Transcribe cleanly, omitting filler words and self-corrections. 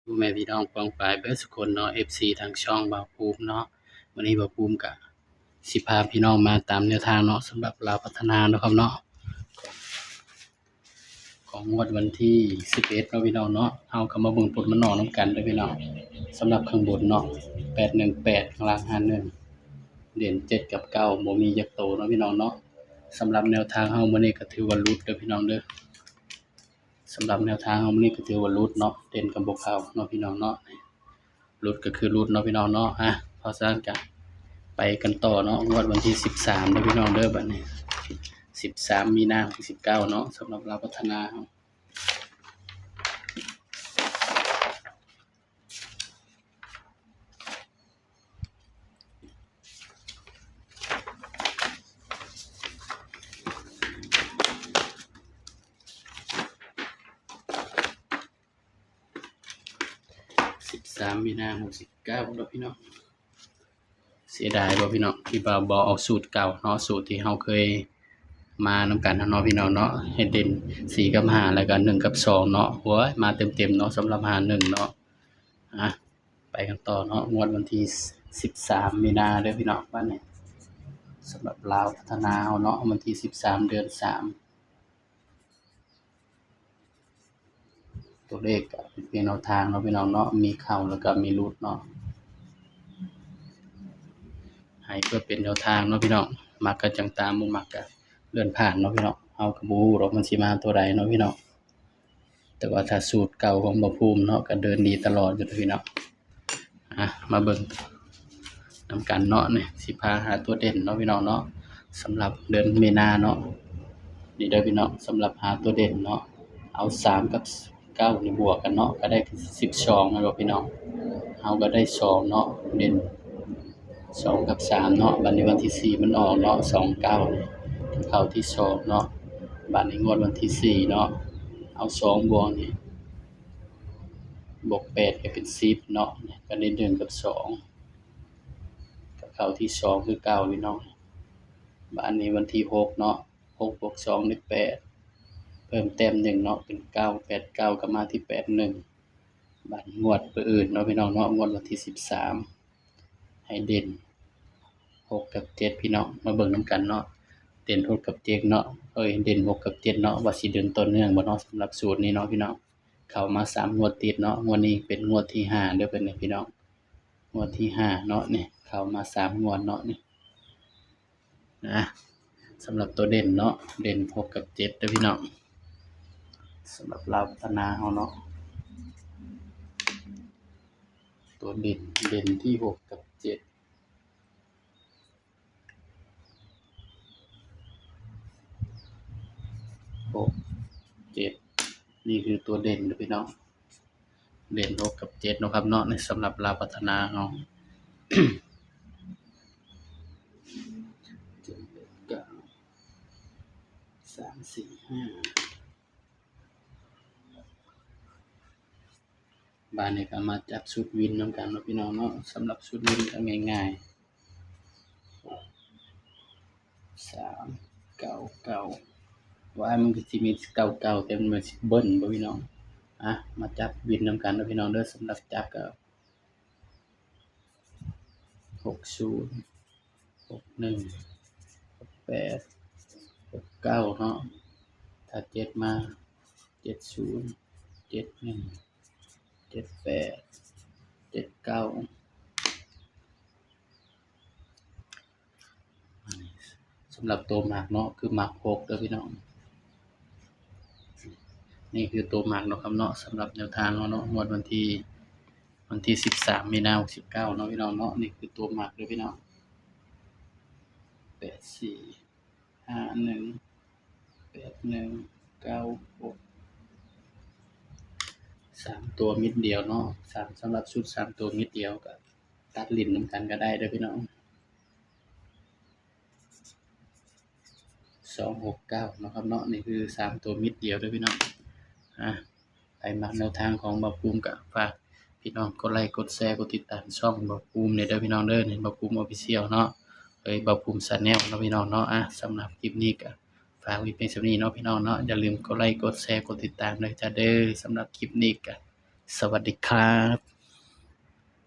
พ่อแม่พี่น้องปองปายเบิดสุคนเนาะ FC ทางช่องบ่าวภูมิเนาะวันนี้บ่าวภูมิก็สิพาพี่น้องมาตามแนวทางเนาะสำหรับลาวพัฒนาเนาะครับเนาะของงวดวันที่11เนาะพี่น้องเนาะเฮาก็มาเบิ่งผลมันออกนำกันเด้อพี่น้องสำหรับข้างบนเนาะ818ข้างล่าง51เด่น7กับ9บ่มีจักโตเนาะพี่น้องเนาะสำหรับแนวทางเฮามื้อนี้ก็ถือว่าหลุดเด้อพี่น้องเด้อสำหรับแนวทางเฮามื้อนี้ก็ถือว่าหลุดเนาะเด่นกับบ่เข้าเนาะพี่น้องเนาะหลุดก็คือหลุดเนาะพี่น้องเนาะเพราะฉะนั้นก็ไปกันต่อเนาะงวดวันที่13เด้อพี่น้องเด้อบัดนี้13มีนาคม19เนาะสำหรับลาวพัฒนาเฮา13มีนาคม19เด้อพี่น้องเสียดายบ่พี่น้องที่ว่าบ่เอาสูตรเก่าเนาะสูตรที่เฮาเคยมานำกันเนาะพี่น้องเนาะให้เด่น4กับ5แล้วก็1กับ2เนาะโอ้ยมาเต็มๆเนาะสำหรับ51เนาะไปกันต่อเนาะงวดวันที่13มีนาเด้อพี่น้องบัดนี้สำหรับลาวพัฒนาเฮาเนาะวันที่13เดือน3ตัวเลขก็เป็นเพียงแนวทางเนาะพี่น้องเนาะมีเข้าแล้วก็มีหลุดเนาะให้เพื่อเป็นแนวทางเนาะพี่น้องมักก็จังตามบ่มักก็เลื่อนผ่านเนาะพี่น้องเฮาก็บ่ฮู้หรอกมันสิมาตัวใดเนาะพี่น้องแต่ว่าถ้าสูตรเก่าของบ่ภูมิเนาะก็เดินดีตลอดอยู่เด้อพี่น้องมาเบิ่งนำกันเนาะนี่สิพาหาตัวเด่นเนาะพี่น้องเนาะสำหรับเดือนมีนาเนาะนี่เด้อพี่น้องสำหรับหาตัวเด่นเนาะเอา3กับ9นี่บวกกันเนาะก็ได้12นะครับพี่น้องเฮาก็ได้2เนาะเด่น2กับ3เนาะบัดนี้วันที่4มันออกเนาะ29นี่เข้าที่2เนาะบัดนี้งวดวันที่4เนาะเอา2บวกนี่บวก8ก็เป็น10เนาะก็ได้1กับ2ก็เข้าที่2คือ9พี่น้องบัดนี้วันที่6เนาะ6บวก2ได้8เพิ่มแต้ม1เนาะเป็น9 8 9ก็มาที่81บัดนี้งวดอื่นเนาะพี่น้องเนาะงวดวันที่13ให้เด่น6กับ7พี่น้องมาเบิ่งนำกันเนาะเด่น6กับ7เนาะเด่น6กับ7เนาะว่าสิเดินต่อเนื่องบ่เนาะสำหรับสูตรนี้เนาะพี่น้องเข้ามา3งวดติดเนาะงวดนี้เป็นงวดที่5เด้อเพิ่นนี่พี่น้องงวดที่5เนาะนี่เข้ามา3งวดเนาะนี่สำหรับตัวเด่นเนาะเด่น6กับ7เด้อพี่น้องสำหรับลาวพัฒนาเฮาเนาะตัวเด่นที่6กับ7 6 7นี่คือตัวเด่นเด้อพี่น้องเด่น6กับ7เนาะครับเนาะในสำหรับลาวพัฒนาเฮา7 8 9 3 4 5บาดนี้ก็มาจับชุดวินนำกันเนาะพี่น้องเนาะสำหรับชุดวินก็ง่ายๆ3 9 9ว่ามันก็สิมี99แต่มันสิเบิ้ลบ่พี่น้องมาจับวินนำกันเนาะพี่น้องเด้อสำหรับจับก็60 61 68 69เนาะถ้า7มา70 71 78 79สำหรับตัวหมากเนาะคือหมาก6เด้อพี่น้องนี่คือตัวหมากเนาะครับเนาะสำหรับแนวทางเนาะงวดวันที่13มีนาคม69เนาะพี่น้องเนาะนี่คือตัวหมากเด้อพี่น้อง84 51 81 96 3ตัวมิดเดียวเนาะสำหรับชุด3ตัวมิดเดียวก็ตัดลิ้นนำกันก็ได้เด้อพี่น้อง269เนาะครับเนาะนี่คือ3ตัวมิดเดียวเด้อพี่น้องใครมักแนวทางของบ่าวภูมิก็ฝากพี่น้องกดไลค์กดแชร์กดติดตามช่องบ่าวภูมิเด้อพี่น้องเด้อนี่บ่าวภูมิ Official เนาะบ่าวภูมิ Channel เนาะพี่น้องเนาะสำหรับคลิปนี้ก็ฝากไว้เพียงเท่านี้เนาะพี่น้องเนาะอย่าลืมกดไลค์กดแชร์กดติดตามด้วยจ้าเด้อสำหรับคลิปนี้ก็ สวัสดีครับ